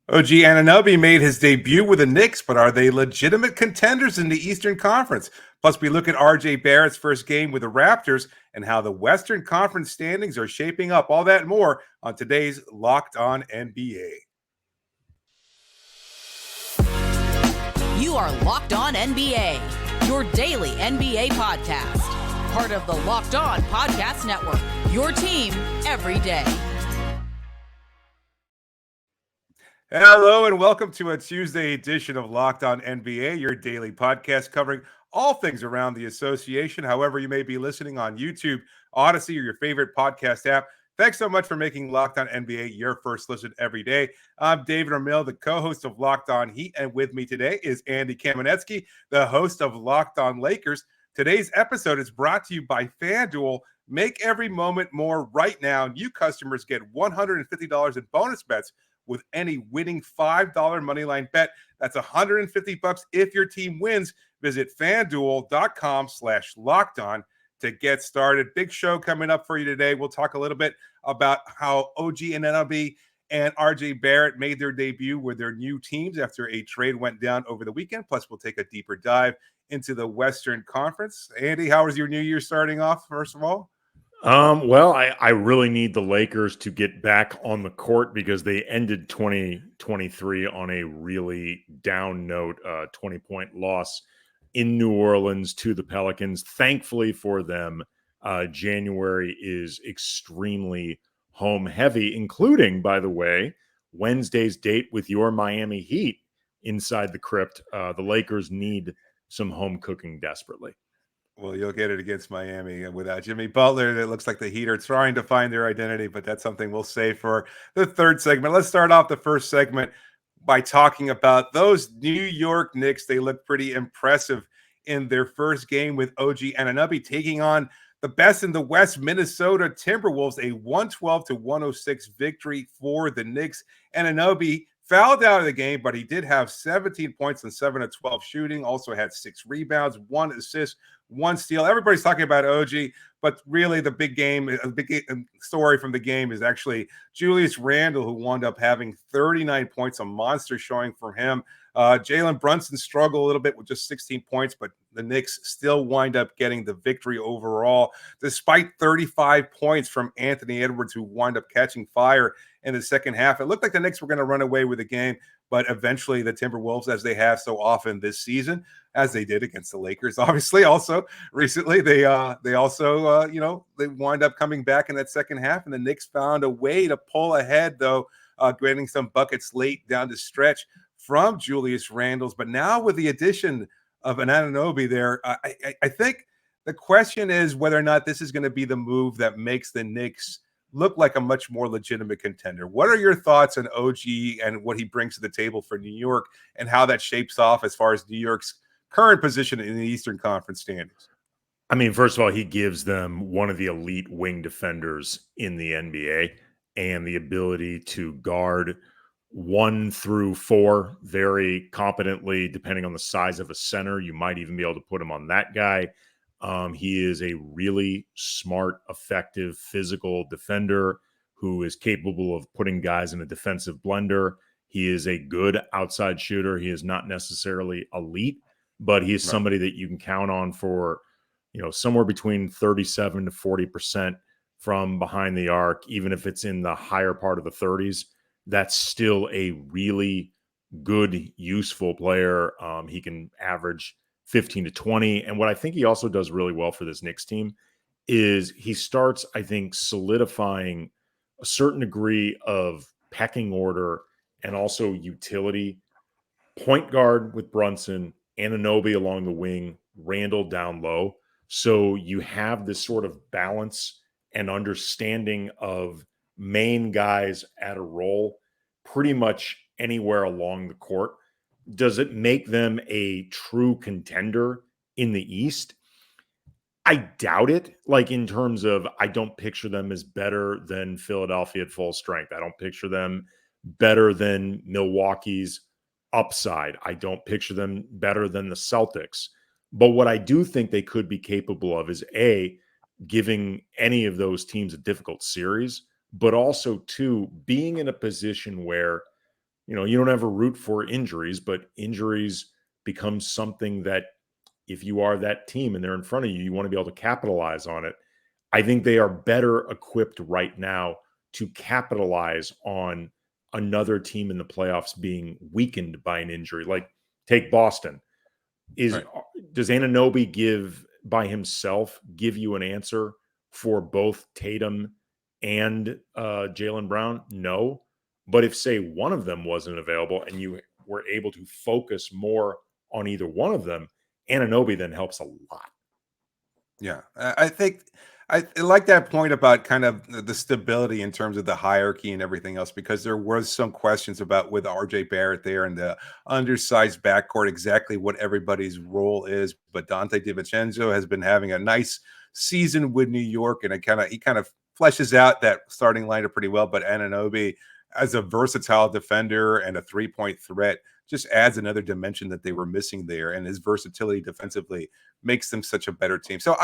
OG Anunoby made his debut with the Knicks, but are they legitimate contenders in the Eastern Conference? Plus, we look at R.J. Barrett's first game with the Raptors and how the Western Conference standings are shaping up. All that and more on today's Locked On NBA. You are Locked On NBA, your daily NBA podcast. Part of the Locked On Podcast Network, your team every day. Hello and welcome to a Tuesday edition of Locked On NBA, your daily podcast covering all things around the association. However, you may be listening on YouTube, Odyssey, or your favorite podcast app. Thanks so much for making Locked On NBA your first listen every day. I'm David Ramil, the co-host of Locked On Heat, and with me today is Andy Kamenetsky, the host of Locked On Lakers. Today's episode is brought to you by FanDuel. Make every moment more right now. New customers get $150 in bonus bets with any winning $5 moneyline bet. That's $150 if your team wins. Visit FanDuel.com/lockedon to get started. Big show coming up for you today. We'll talk a little bit about how OG Anunoby and RJ Barrett made their debut with their new teams after a trade went down over the weekend. Plus, we'll take a deeper dive into the Western Conference. Andy, how was your new year starting off, first of all? I really need the Lakers to get back on the court because they ended 2023 on a really down note, 20-point loss in New Orleans to the Pelicans. Thankfully for them, January is extremely home heavy, including, by the way, Wednesday's date with your Miami Heat inside the crypt. The Lakers need some home cooking desperately. Well, you'll get it against Miami without Jimmy Butler. It looks like the Heat are trying to find their identity, but that's something we'll save for the third segment. Let's start off the first segment by talking about those New York Knicks. They look pretty impressive in their first game with OG Anunoby taking on the best in the West, Minnesota Timberwolves, a 112-106 victory for the Knicks. Anunoby fouled out of the game, but he did have 17 points and 7 of 12 shooting, also had 6 rebounds, 1 assist, 1 steal. Everybody's talking about OG, but really the big story from the game is actually Julius Randle, who wound up having 39 points, a monster showing from him. Jalen Brunson struggled a little bit with just 16 points, but the Knicks still wind up getting the victory overall, despite 35 points from Anthony Edwards, who wound up catching fire in the second half. It looked like the Knicks were going to run away with the game, but eventually the Timberwolves, as they have so often this season, as they did against the Lakers, obviously also recently, they wind up coming back in that second half, and the Knicks found a way to pull ahead, though, getting some buckets late down the stretch from Julius Randle's. But now with the addition of an Anunoby there, I think the question is whether or not this is going to be the move that makes the Knicks look like a much more legitimate contender. What are your thoughts on OG and what he brings to the table for New York and how that shapes off as far as New York's current position in the Eastern Conference standings? I mean, first of all, he gives them one of the elite wing defenders in the NBA and the ability to guard 1 through 4 very competently, depending on the size of a center. You might even be able to put him on that guy. He is a really smart, effective, physical defender who is capable of putting guys in a defensive blender. He is a good outside shooter. He is not necessarily elite, but he is somebody that you can count on for, somewhere between 37 to 40% from behind the arc. Even if it's in the higher part of the 30s, that's still a really good, useful player. He can average 15 to 20. And what I think he also does really well for this Knicks team is he starts, I think, solidifying a certain degree of pecking order and also utility. Point guard with Brunson, Anunoby along the wing, Randle down low. So you have this sort of balance and understanding of main guys at a role pretty much anywhere along the court. Does it make them a true contender in the East? I doubt it. Like, in terms of, I don't picture them as better than Philadelphia at full strength. I don't picture them better than Milwaukee's upside. I don't picture them better than the Celtics. But what I do think they could be capable of is, A, giving any of those teams a difficult series, but also, 2, being in a position where you don't ever root for injuries, but injuries become something that if you are that team and they're in front of you, you want to be able to capitalize on it. I think they are better equipped right now to capitalize on another team in the playoffs being weakened by an injury. Like take Boston. Right. Does Anunoby by himself give you an answer for both Tatum and Jaylen Brown? No. But if, say, one of them wasn't available and you were able to focus more on either one of them, Anunoby then helps a lot. Yeah, I think I like that point about kind of the stability in terms of the hierarchy and everything else, because there was some questions about with R.J. Barrett there and the undersized backcourt exactly what everybody's role is. But Dante DiVincenzo has been having a nice season with New York, and he kind of fleshes out that starting lineup pretty well. But Anunoby, as a versatile defender and a 3-point threat, just adds another dimension that they were missing there, and his versatility defensively makes them such a better team. So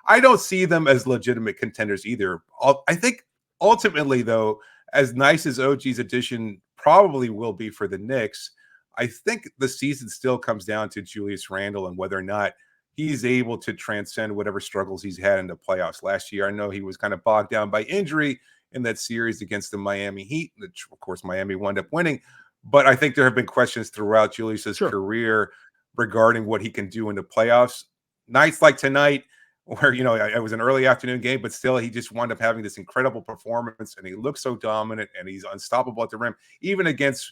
I don't see them as legitimate contenders either. I think ultimately, though, as nice as OG's addition probably will be for the Knicks, I think the season still comes down to Julius Randle and whether or not he's able to transcend whatever struggles he's had in the playoffs. Last year, I know he was kind of bogged down by injury in that series against the Miami Heat, which, of course, Miami wound up winning. But I think there have been questions throughout Julius's career regarding what he can do in the playoffs. Nights like tonight, where it was an early afternoon game, but still he just wound up having this incredible performance, and he looks so dominant, and he's unstoppable at the rim, even against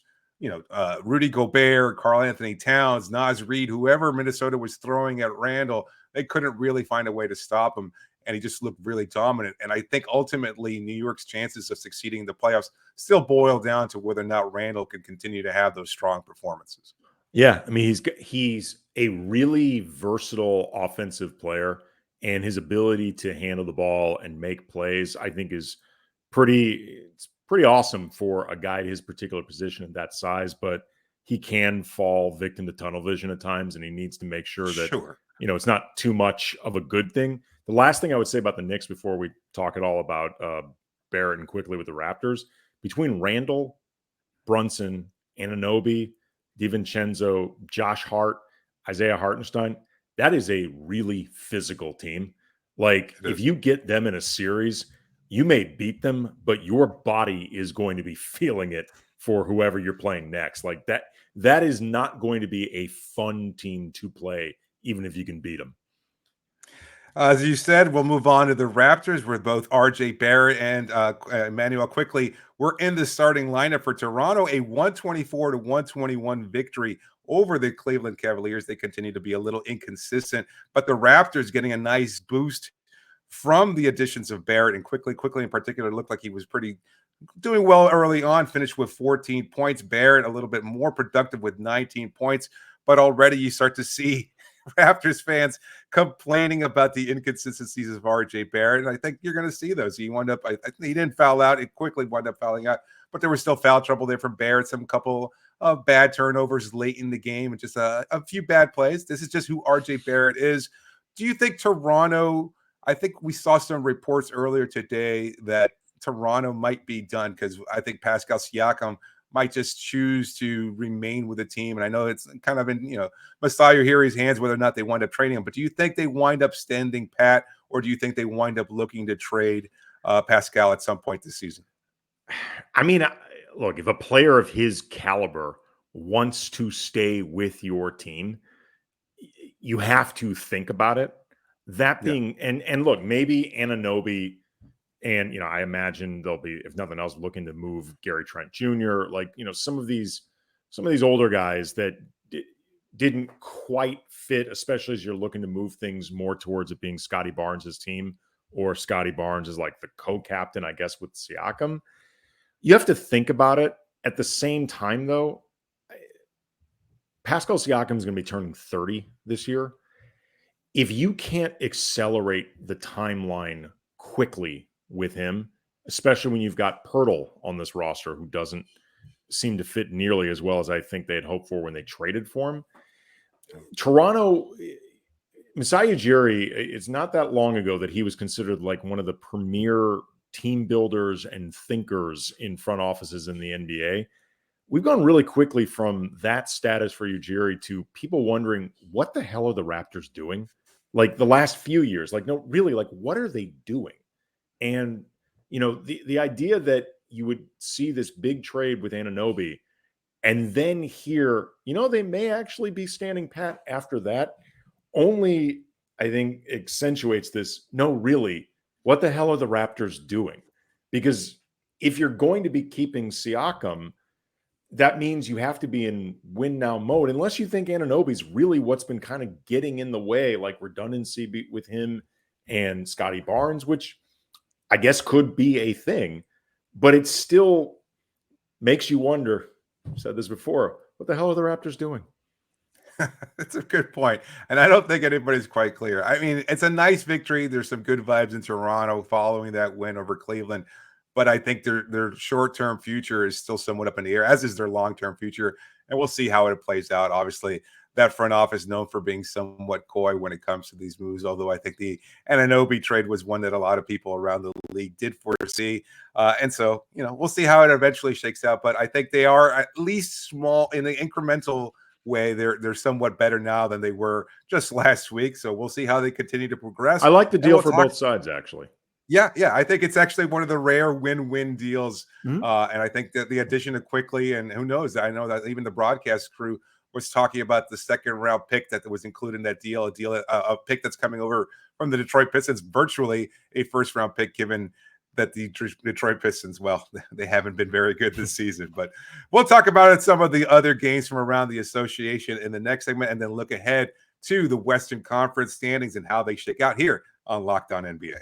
Rudy Gobert, Karl Anthony Towns, Naz Reid, whoever Minnesota was throwing at Randle. They couldn't really find a way to stop him, and he just looked really dominant. And I think ultimately New York's chances of succeeding in the playoffs still boil down to whether or not Randle can continue to have those strong performances. Yeah, I mean, he's a really versatile offensive player, and his ability to handle the ball and make plays, I think, is pretty awesome for a guy his particular position at that size. But he can fall victim to tunnel vision at times, and he needs to make sure that it's not too much of a good thing. The last thing I would say about the Knicks before we talk at all about Barrett and quickly with the Raptors, between Randle, Brunson, Anunoby, DiVincenzo, Josh Hart, Isaiah Hartenstein, that is a really physical team. Like, if you get them in a series, you may beat them, but your body is going to be feeling it for whoever you're playing next. Like that is not going to be a fun team to play, even if you can beat them. As you said, we'll move on to the Raptors, where both R.J. Barrett and Emmanuel Quickley were in the starting lineup for Toronto. A 124-121 victory over the Cleveland Cavaliers. They continue to be a little inconsistent, but the Raptors getting a nice boost from the additions of Barrett and Quickley. Quickley in particular looked like he was doing well early on, finished with 14 points. Barrett a little bit more productive with 19 points, but already you start to see Raptors fans complaining about the inconsistencies of R.J. Barrett, and I think you're going to see those. He wound up, he didn't foul out. It quickly wound up fouling out, but there was still foul trouble there from Barrett. Some couple of bad turnovers late in the game, and just a few bad plays. This is just who R.J. Barrett is. Do you think Toronto? I think we saw some reports earlier today that Toronto might be done because I think Pascal Siakam might just choose to remain with the team. And I know it's kind of in, Masai Ujiri's hands whether or not they wind up trading him. But do you think they wind up standing pat, or do you think they wind up looking to trade Pascal at some point this season? I mean, look, if a player of his caliber wants to stay with your team, you have to think about it. That being, and look, maybe Anunoby, and I imagine they'll be, if nothing else, looking to move Gary Trent Jr. Like, some of these older guys that didn't quite fit, especially as you're looking to move things more towards it being Scotty Barnes' team, or Scotty Barnes is like the co-captain, I guess, with Siakam. You have to think about it. At the same time, though, Pascal Siakam is going to be turning 30 this year. If you can't accelerate the timeline quickly with him, especially when you've got Pirtle on this roster who doesn't seem to fit nearly as well as I think they had hoped for when they traded for him. Toronto, Masai Ujiri, it's not that long ago that he was considered like one of the premier team builders and thinkers in front offices in the NBA. we've gone really quickly from that status for Ujiri to people wondering, what the hell are the Raptors doing? Like the last few years, like, no, really, like, what are they doing? And, the idea that you would see this big trade with Anunoby and then hear, they may actually be standing pat after that, only, I think, accentuates this. No, really, what the hell are the Raptors doing? Because if you're going to be keeping Siakam, that means you have to be in win now mode, unless you think Anunoby's really what's been kind of getting in the way, like redundancy with him and Scotty Barnes, which I guess could be a thing, but it still makes you wonder. I've said this before, what the hell are the Raptors doing? That's a good point. And I don't think anybody's quite clear. I mean, it's a nice victory. There's some good vibes in Toronto following that win over Cleveland. But I think their short-term future is still somewhat up in the air, as is their long-term future. And we'll see how it plays out. Obviously, that front office is known for being somewhat coy when it comes to these moves, although I think the Anunoby trade was one that a lot of people around the league did foresee. And so, we'll see how it eventually shakes out. But I think they are at least small in the incremental way. They're somewhat better now than they were just last week. So we'll see how they continue to progress. I like the deal for both sides, actually. Yeah. I think it's actually one of the rare win-win deals. Mm-hmm. And I think that the addition of Quickly, and who knows, I know that even the broadcast crew was talking about the second round pick that was included in that deal, a pick that's coming over from the Detroit Pistons, virtually a first round pick, given that the Detroit Pistons, well, they haven't been very good this season. But we'll talk about it, some of the other games from around the association in the next segment, and then look ahead to the Western Conference standings and how they shake out here on Locked On NBA.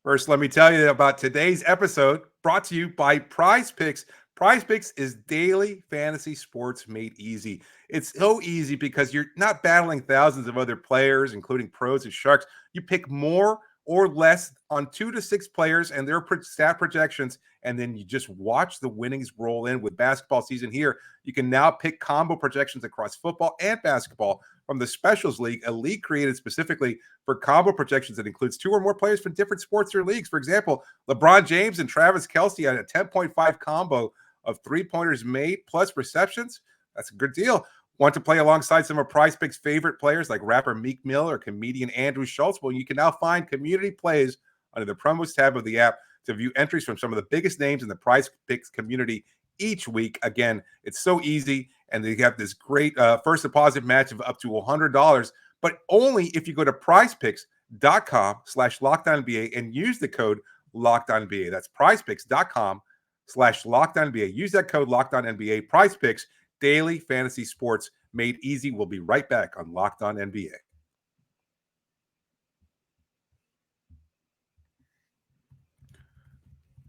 First, let me tell you about today's episode, brought to you by Prize Picks. Prize Picks is daily fantasy sports made easy. It's so easy because you're not battling thousands of other players, including pros and sharks. You pick more or less on 2 to 6 players and their stat projections, and then you just watch the winnings roll in. With basketball season here, you can now pick combo projections across football and basketball from the Specials League, a league created specifically for combo projections that includes 2 or more players from different sports or leagues. For example, LeBron James and Travis Kelce had a 10.5 combo of 3-pointers made plus receptions. That's a good deal. Want to play alongside some of Prize Picks' favorite players like rapper Meek Mill or comedian Andrew Schultz? Well, you can now find community plays under the promos tab of the app to view entries from some of the biggest names in the Prize Picks community each week. Again, it's so easy, and they have this great first deposit match of up to $100, but only if you go to prizepicks.com/LockedOnNBA and use the code LockedOnNBA. That's prizepicks.com/LockedOnNBA. Use that code LockedOnNBA. Prize Picks, daily fantasy sports made easy. We'll be right back on Locked On NBA.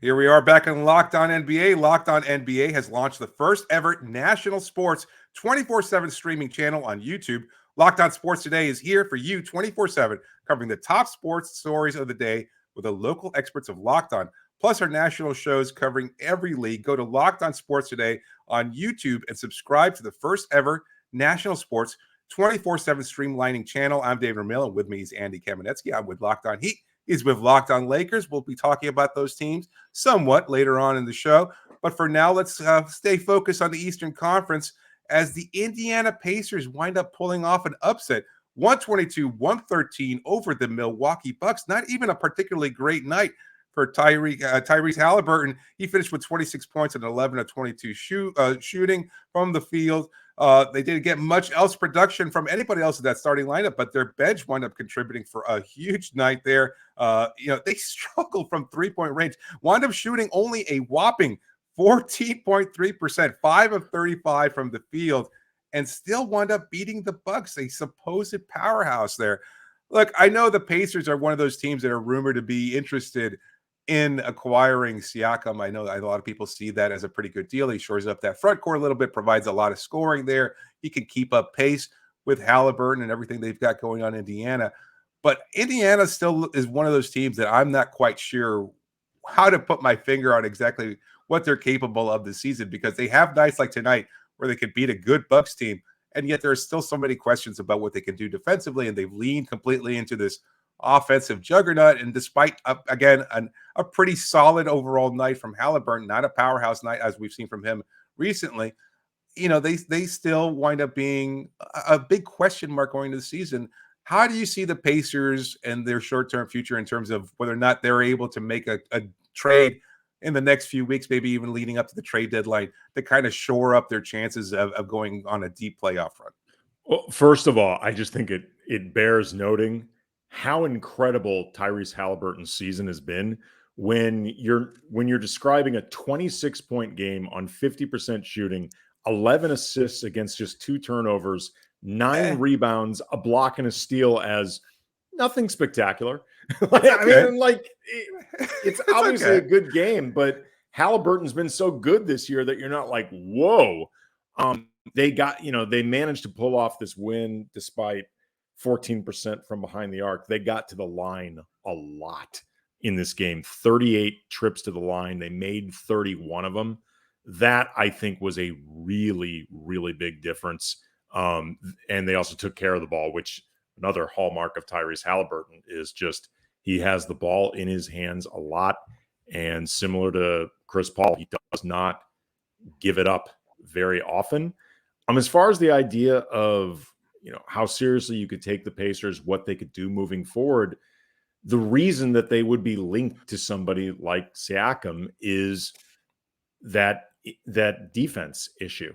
Here we are back on Locked On NBA. Locked On NBA has launched the first ever national sports 24/7 streaming channel on YouTube. Locked On Sports Today is here for you 24/7, covering the top sports stories of the day with the local experts of Locked On, plus our national shows covering every league. Go to Locked On Sports Today on YouTube and subscribe to the first ever national sports 24/7 streamlining channel. I'm David Ramil, and with me is Andy Kamenetsky. I'm with Locked On Heat. He's with Locked On Lakers. We'll be talking about those teams somewhat later on in the show. But for now, let's stay focused on the Eastern Conference as the Indiana Pacers wind up pulling off an upset, 122-113 over the Milwaukee Bucks. Not even a particularly great night for Tyrese Halliburton. He finished with 26 points and 11 of 22 shooting from the field. They didn't get much else production from anybody else in that starting lineup, but their bench wound up contributing for a huge night there. They struggled from 3-point range, wound up shooting only a whopping 14.3%, 5 of 35 from the field, and still wound up beating the Bucks, a supposed powerhouse there. Look, I know the Pacers are one of those teams that are rumored to be interested in acquiring Siakam. I know a lot of people see that as a pretty good deal. He shores up that front court a little bit, provides a lot of scoring there. He can keep up pace with Halliburton and everything they've got going on in Indiana. But Indiana still is one of those teams that I'm not quite sure how to put my finger on exactly what they're capable of this season, because they have nights like tonight where they could beat a good Bucks team, and yet there are still so many questions about what they can do defensively, and they've leaned completely into this offensive juggernaut. And despite, again, a pretty solid overall night from Halliburton, not a powerhouse night as we've seen from him recently, they still wind up being a big question mark going into the season. How do you see the Pacers and their short-term future in terms of whether or not they're able to make a trade in the next few weeks, maybe even leading up to the trade deadline, to kind of shore up their chances of going on a deep playoff run? Well, first of all, I just think it bears noting how incredible Tyrese Halliburton's season has been when you're describing a 26-point game on 50% shooting, 11 assists against just 2 turnovers, 9 rebounds, a block and a steal as nothing spectacular. It's obviously a good game, but Halliburton's been so good this year that you're not like, whoa. They managed to pull off this win despite 14% from behind the arc. They got to the line a lot in this game, 38 trips to the line. They made 31 of them. That, I think, was a really, really big difference. And they also took care of the ball, which another hallmark of Tyrese Halliburton is just he has the ball in his hands a lot. And similar to Chris Paul, he does not give it up very often. As far as the idea of how seriously you could take the Pacers, what they could do moving forward, the reason that they would be linked to somebody like Siakam is that defense issue.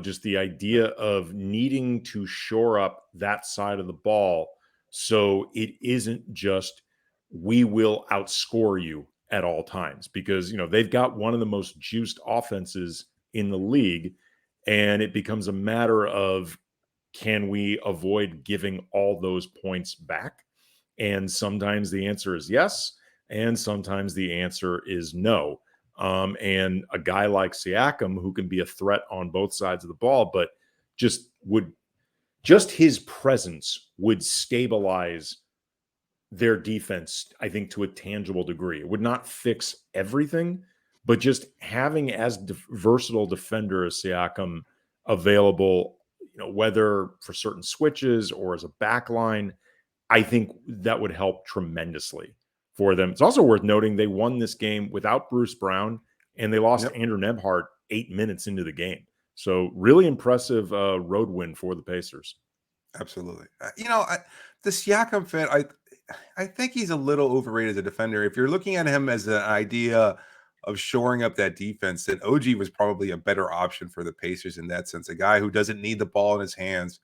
Just the idea of needing to shore up that side of the ball so it isn't just we will outscore you at all times, because they've got one of the most juiced offenses in the league, and it becomes a matter of, can we avoid giving all those points back? And sometimes the answer is yes, and sometimes the answer is no. And a guy like Siakam, who can be a threat on both sides of the ball, but just his presence would stabilize their defense, I think, to a tangible degree. It would not fix everything, but just having as versatile defender as Siakam available, whether for certain switches or as a backline, I think that would help tremendously for them. It's also worth noting they won this game without Bruce Brown, and they lost Andrew Nembhard 8 minutes into the game. So really impressive road win for the Pacers. Absolutely. The Siakam fit, I think he's a little overrated as a defender. If you're looking at him as an idea of shoring up that defense, then OG was probably a better option for the Pacers in that sense. A guy who doesn't need the ball in his hands,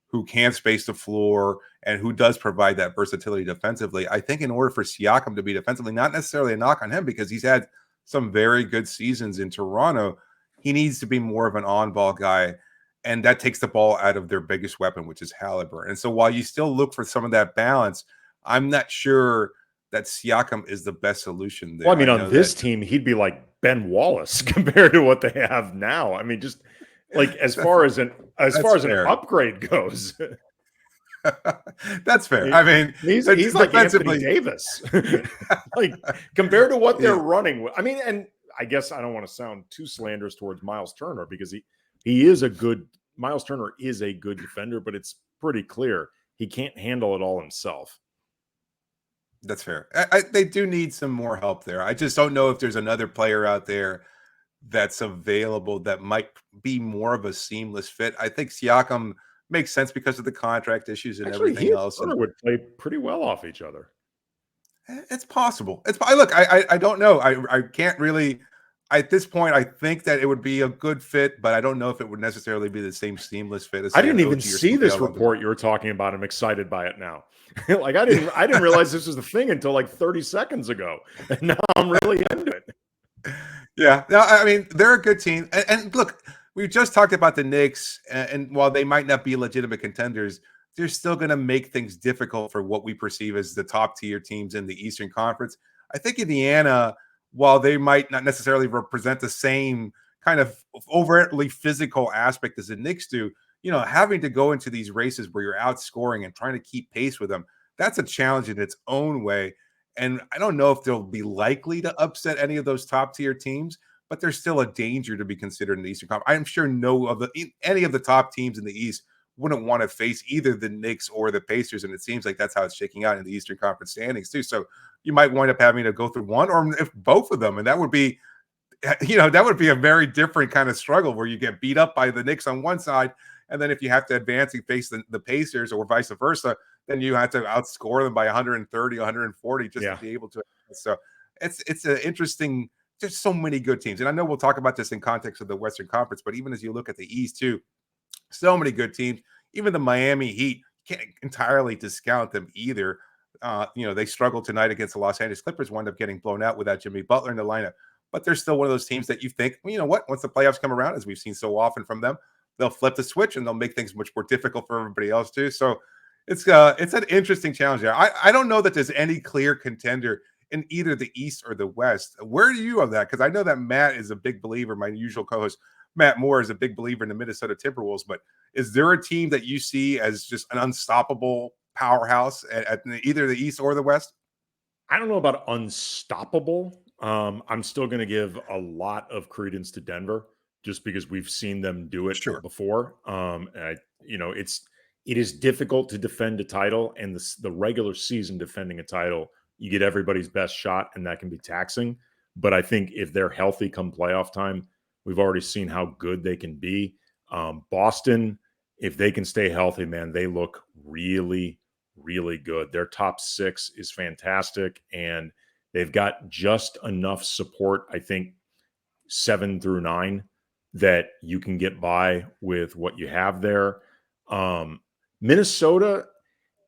who can space the floor, and who does provide that versatility defensively. I think in order for Siakam to be defensively, not necessarily a knock on him because he's had some very good seasons in Toronto, he needs to be more of an on-ball guy, and that takes the ball out of their biggest weapon, which is Halliburton. And so while you still look for some of that balance, I'm not sure that Siakam is the best solution there. Well, on this team, he'd be like Ben Wallace compared to what they have now. Just like as far as an upgrade goes. That's fair. He's like Anthony Davis. Like compared to what they're running. And I guess I don't want to sound too slanderous towards Miles Turner, because Miles Turner is a good defender, but it's pretty clear he can't handle it all himself. That's fair. They do need some more help there. I just don't know if there's another player out there that's available that might be more of a seamless fit. I think Siakam makes sense because of the contract issues and everything else. Turner would play pretty well off each other. It's possible. Look, I don't know. I can't really. At this point, I think that it would be a good fit, but I don't know if it would necessarily be the same seamless fit as. I didn't even see this report you were talking about. I'm excited by it now. Like I didn't realize this was the thing until like 30 seconds ago, and now I'm really into it. Yeah, no, they're a good team, and look, we just talked about the Knicks, and while they might not be legitimate contenders, they're still going to make things difficult for what we perceive as the top tier teams in the Eastern Conference. I think Indiana, while they might not necessarily represent the same kind of overtly physical aspect as the Knicks do, having to go into these races where you're outscoring and trying to keep pace with them, that's a challenge in its own way. And I don't know if they'll be likely to upset any of those top tier teams, but there's still a danger to be considered in the Eastern Conference. I'm sure any of the top teams in the East wouldn't want to face either the Knicks or the Pacers, and it seems like that's how it's shaking out in the Eastern Conference standings too. So you might wind up having to go through one or if both of them, and that would be a very different kind of struggle where you get beat up by the Knicks on one side, and then if you have to advance and face the Pacers or vice versa, then you have to outscore them by 130, 140 just to be able to. So it's an interesting. There's so many good teams, and I know we'll talk about this in context of the Western Conference, but even as you look at the East too, so many good teams. Even the Miami Heat, can't entirely discount them either. They struggled tonight against the Los Angeles Clippers, wound up getting blown out without Jimmy Butler in the lineup. But they're still one of those teams that you think, well, you know what? Once the playoffs come around, as we've seen so often from them, they'll flip the switch and they'll make things much more difficult for everybody else too. So it's an interesting challenge there. I don't know that there's any clear contender in either the East or the West. Where are you on that? Because I know that Matt is a big believer. My usual co-host Matt Moore is a big believer in the Minnesota Timberwolves. But is there a team that you see as just an unstoppable powerhouse at either the East or the West? I don't know about unstoppable. I'm still going to give a lot of credence to Denver just because we've seen them do it before. It is difficult to defend a title, and the regular season defending a title, you get everybody's best shot, and that can be taxing. But I think if they're healthy come playoff time, we've already seen how good they can be. Boston, if they can stay healthy, man, they look really, really good. Their top six is fantastic, and they've got just enough support, I think, 7 through 9, that you can get by with what you have there. Minnesota,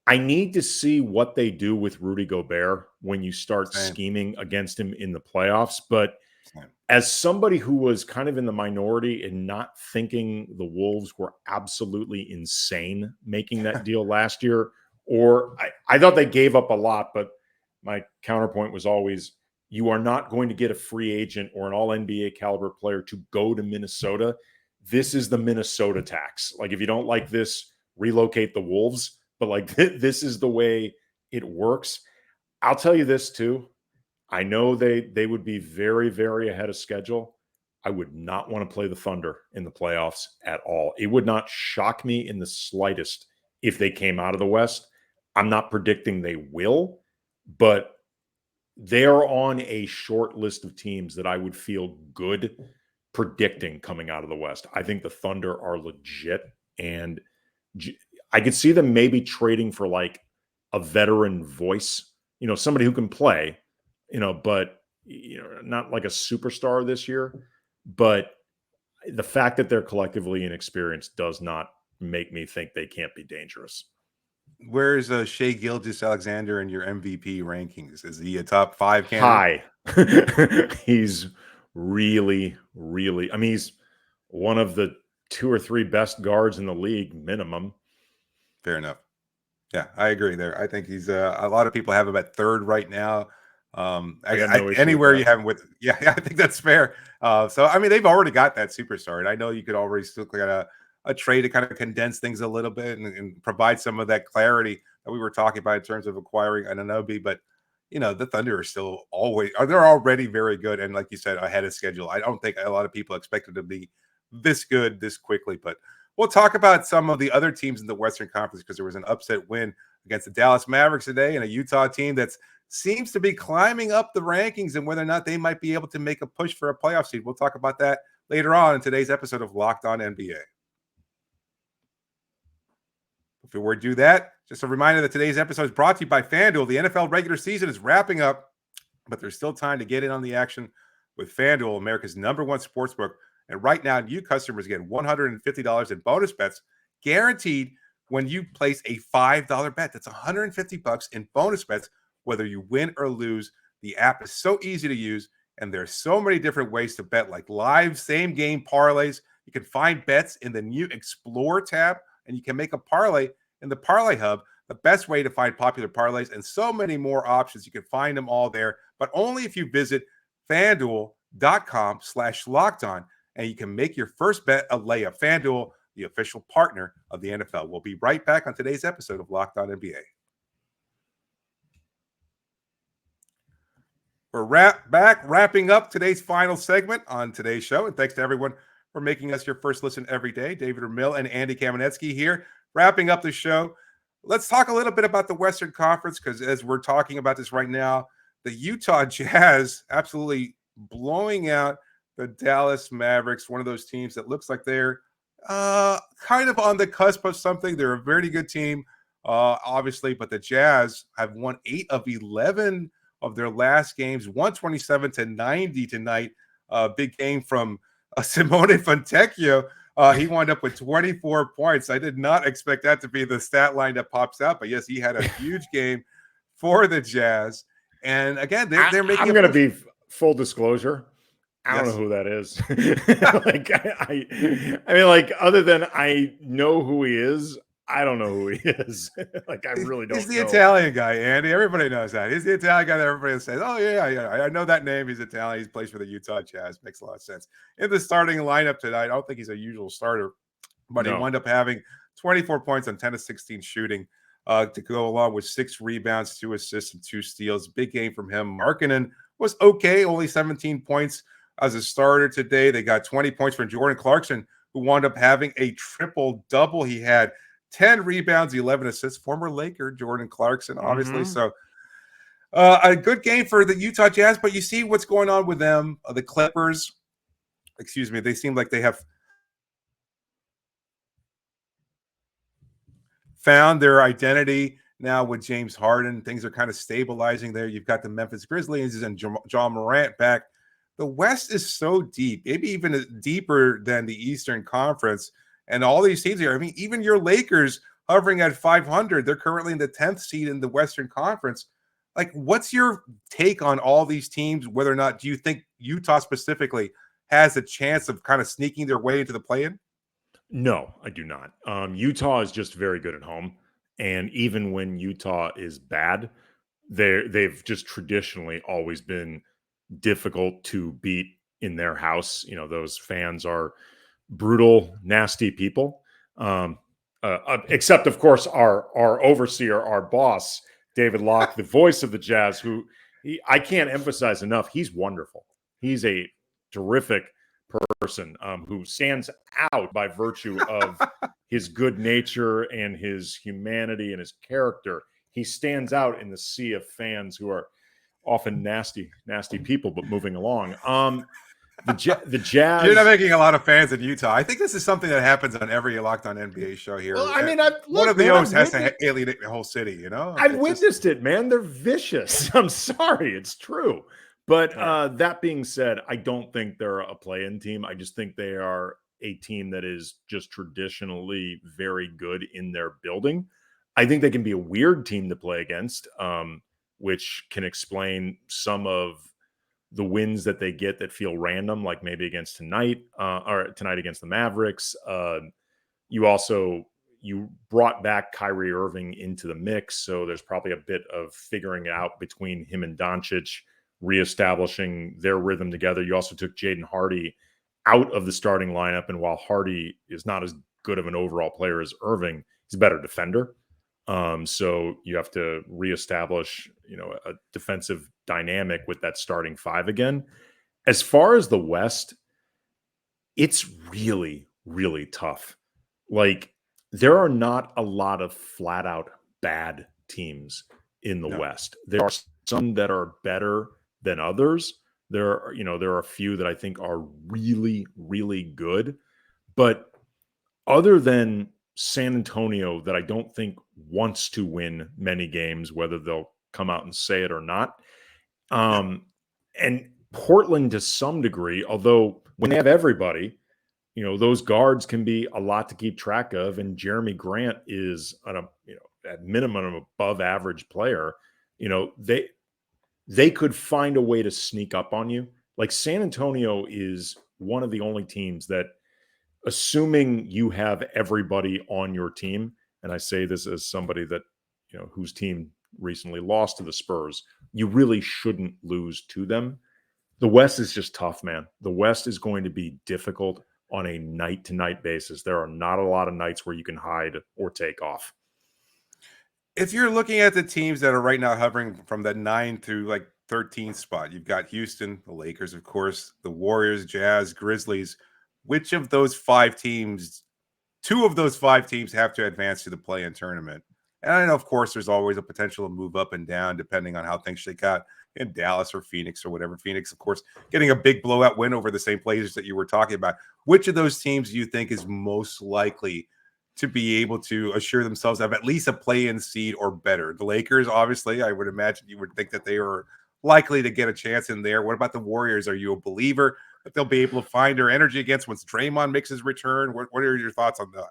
I need to see what they do with Rudy Gobert when you start scheming against him in the playoffs. But as somebody who was kind of in the minority and not thinking the Wolves were absolutely insane making that deal last year, or I thought they gave up a lot, but my counterpoint was always, you are not going to get a free agent or an all-NBA caliber player to go to Minnesota. This is the Minnesota tax. Like, if you don't like this, relocate the Wolves. But like, this is the way it works. I'll tell you this too. I know they would be very, very ahead of schedule. I would not want to play the Thunder in the playoffs at all. It would not shock me in the slightest if they came out of the West. I'm not predicting they will, but they're on a short list of teams that I would feel good predicting coming out of the West. I think the Thunder are legit, and I could see them maybe trading for like a veteran voice, somebody who can play, but not like a superstar this year. But the fact that they're collectively inexperienced does not make me think they can't be dangerous. Where's Shai Gilgeous-Alexander in your MVP rankings? Is he a top 5 candidate? High. He's really, really, he's one of the 2 or 3 best guards in the league minimum. Fair enough. Yeah, I agree there. I think he's a lot of people have him at 3rd right now. Anywhere you have him with, I think that's fair. They've already got that superstar, and I know you could already still get a trade to kind of condense things a little bit and provide some of that clarity that we were talking about in terms of acquiring Anunoby. But the Thunder are still they're already very good, and like you said, ahead of schedule. I don't think a lot of people expected to be this good this quickly, but we'll talk about some of the other teams in the Western Conference because there was an upset win against the Dallas Mavericks today, and a Utah team that seems to be climbing up the rankings and whether or not they might be able to make a push for a playoff seed. We'll talk about that later on in today's episode of Locked On NBA. Before we do that, just a reminder that today's episode is brought to you by FanDuel. The NFL regular season is wrapping up, but there's still time to get in on the action with FanDuel, America's #1 sportsbook. And right now, new customers get $150 in bonus bets guaranteed when you place a $5 bet. That's $150 in bonus bets, whether you win or lose. The app is so easy to use, and there's so many different ways to bet, like live same-game parlays. You can find bets in the new Explore tab, and you can make a parlay in the Parlay Hub, the best way to find popular parlays, and so many more options. You can find them all there, but only if you visit FanDuel.com/lockedon, and you can make your first bet a layup. FanDuel, the official partner of the NFL. We'll be right back on today's episode of Locked On NBA. We're wrapping up today's final segment on today's show, and thanks to everyone for making us your first listen every day. David Ramil and Andy Kamenetsky here wrapping up the show, let's talk a little bit about the Western Conference, because as we're talking about this right now, the Utah Jazz absolutely blowing out the Dallas Mavericks, one of those teams that looks like they're kind of on the cusp of something. They're a very good team, obviously, but the Jazz have won 8 of 11 of their last games, 127-90 tonight. Big game from Simone Fontecchio. He wound up with 24 points. I did not expect that to be the stat line that pops out, but yes, he had a huge game for the Jazz. And again, they're making. I'm going to be full disclosure. I don't Yes. know who that is. Like I mean, like, other than I know who he is, I don't know who he is. Like, I really don't. He's the know. Italian guy, Andy. Everybody knows that. He's the Italian guy that everybody says, "Oh yeah, I know that name. He's Italian. He plays for the Utah Jazz." Makes a lot of sense. In the starting lineup tonight, I don't think he's a usual starter, but he wound up having 24 points on 10 of 16 shooting, to go along with 6 rebounds, 2 assists, and 2 steals. Big game from him. Markkanen was okay, only 17 points as a starter today. They got 20 points from Jordan Clarkson, who wound up having a triple-double. He had 10 rebounds, 11 assists. Former Laker Jordan Clarkson, obviously. Mhm. So a good game for the Utah Jazz, but you see what's going on with them. The Clippers, excuse me, they seem like they have found their identity now with James Harden. Things are kind of stabilizing there. You've got the Memphis Grizzlies and John Morant back. The West is so deep, maybe even deeper than the Eastern Conference. And all these teams here, I mean, even your Lakers hovering at 500, they're currently in the 10th seed in the Western Conference. Like, what's your take on all these teams? Whether or not do you think Utah specifically has a chance of kind of sneaking their way into the play-in? No, I do not. Utah is just very good at home. And even when Utah is bad, they've just traditionally always been difficult to beat in their house. You know, those fans are brutal, nasty people. Except, of course, our overseer, our boss, David Locke, the voice of the Jazz, who I can't emphasize enough. He's wonderful. He's a terrific person who stands out by virtue of his good nature and his humanity and his character. He stands out in the sea of fans who are often nasty people, but moving along. The Jazz. You're not making a lot of fans in Utah. I think this is something that happens on every Locked On NBA show here. Well, I mean, one of the hosts has to alienate the whole city, you know? I've witnessed it, man. They're vicious. I'm sorry. It's true. But that being said, I don't think they're a play-in team. I just think they are a team that is just traditionally very good in their building. I think they can be a weird team to play against, which can explain some of the wins that they get that feel random, like maybe against tonight against the Mavericks. You brought back Kyrie Irving into the mix, so there's probably a bit of figuring it out between him and Doncic, reestablishing their rhythm together. You also took Jaden Hardy out of the starting lineup, and while Hardy is not as good of an overall player as Irving, he's a better defender. So you have to reestablish, a defensive dynamic with that starting 5 again. As far as the West, it's really, really tough. Like, there are not a lot of flat out bad teams in the West. There are some that are better than others. There are a few that I think are really, really good. But other than San Antonio, that I don't think wants to win many games, whether they'll come out and say it or not. And Portland to some degree, although when they have everybody, those guards can be a lot to keep track of. And Jeremy Grant is at minimum an above average player. They could find a way to sneak up on you. Like, San Antonio is one of the only teams that, assuming you have everybody on your team, and I say this as somebody that, whose team recently lost to the Spurs, you really shouldn't lose to them. The West is just tough, man. The West is going to be difficult on a night-to-night basis. There are not a lot of nights where you can hide or take off. If you're looking at the teams that are right now hovering from that 9 through 13th spot, you've got Houston, the Lakers, of course, the Warriors, Jazz, Grizzlies. Which of those 5 teams 2 of those 5 teams have to advance to the play-in tournament. And I know, of course, there's always a potential to move up and down depending on how things shake out in Dallas or Phoenix or whatever. Phoenix, of course, getting a big blowout win over the same players that you were talking about. Which of those teams do you think is most likely to be able to assure themselves of at least a play-in seed or better? The Lakers, obviously, I would imagine you would think that they are likely to get a chance in there. What about the Warriors? Are you a believer that they'll be able to find their energy against once Draymond makes his return? What are your thoughts on that?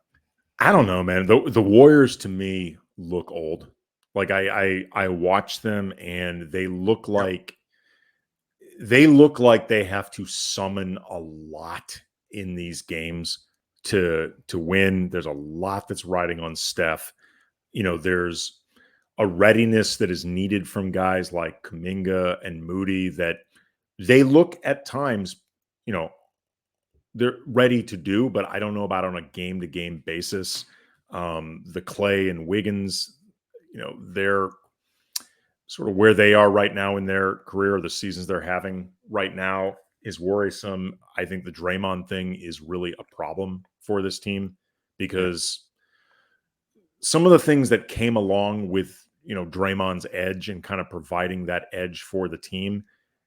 I don't know, man. The Warriors to me look old. Like I watch them and they look like they have to summon a lot in these games to win. There's a lot that's riding on Steph. There's a readiness that is needed from guys like Kuminga and Moody that they look at times, they're ready to do, but I don't know about on a game-to-game basis. The Clay and Wiggins, they're sort of where they are right now in their career, the seasons they're having right now is worrisome. I think the Draymond thing is really a problem for this team because some of the things that came along with, Draymond's edge and kind of providing that edge for the team,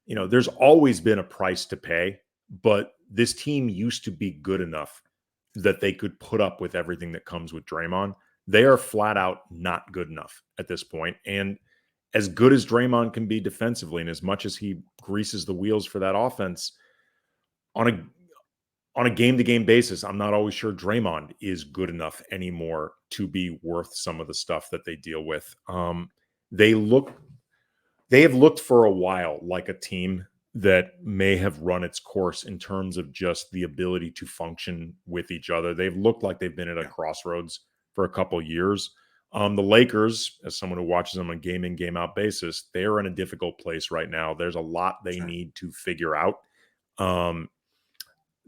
there's always been a price to pay, but this team used to be good enough that they could put up with everything that comes with Draymond. They are flat out not good enough at this point. And as good as Draymond can be defensively, and as much as he greases the wheels for that offense, on a game-to-game basis, I'm not always sure Draymond is good enough anymore to be worth some of the stuff that they deal with. They have looked for a while like a team that may have run its course in terms of just the ability to function with each other. They've looked like they've been at a crossroads for a couple years. The Lakers, as someone who watches them on game in, game out basis, they are in a difficult place right now. There's a lot they need to figure out.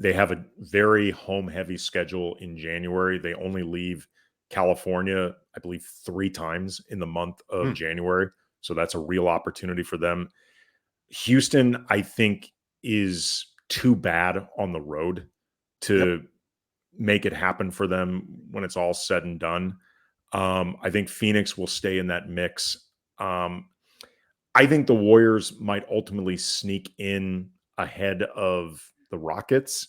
They have a very home-heavy schedule in January. They only leave California, I believe, 3 times in the month of January. So that's a real opportunity for them. Houston, I think, is too bad on the road to make it happen for them when it's all said and done. I think Phoenix will stay in that mix. I think the Warriors might ultimately sneak in ahead of the Rockets.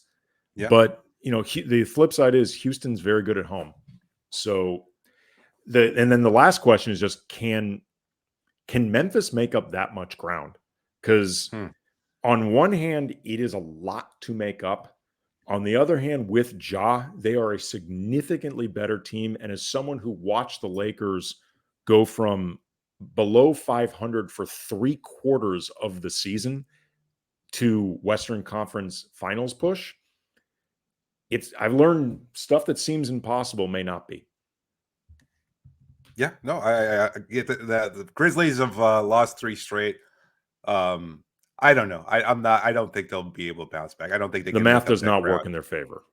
But, the flip side is Houston's very good at home. So and then the last question is just can Memphis make up that much ground? Because on one hand, it is a lot to make up. On the other hand, with Ja, they are a significantly better team. And as someone who watched the Lakers go from below 500 for 3/4 of the season to Western Conference Finals push, I've learned stuff that seems impossible may not be. Yeah, no, I get the Grizzlies have lost 3 straight. I don't know. I don't think they'll be able to bounce back. I don't think they the can. math does not work in their favor.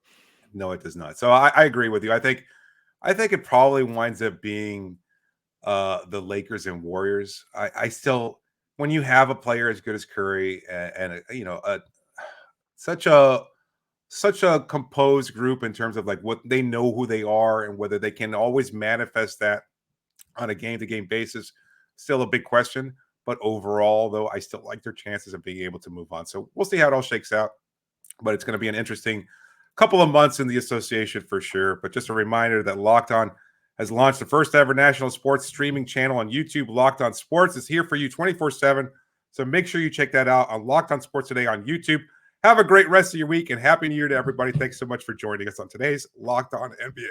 No, it does not. So I agree with you. I think it probably winds up being the Lakers and Warriors. I still, when you have a player as good as Curry and such a composed group in terms of like what they know who they are and whether they can always manifest that on a game-to-game basis, still a big question. But overall, though, I still like their chances of being able to move on. So we'll see how it all shakes out. But it's going to be an interesting couple of months in the association for sure. But just a reminder that Locked On has launched the first ever national sports streaming channel on YouTube. Locked On Sports is here for you 24/7. So make sure you check that out on Locked On Sports today on YouTube. Have a great rest of your week and Happy New Year to everybody. Thanks so much for joining us on today's Locked On NBA.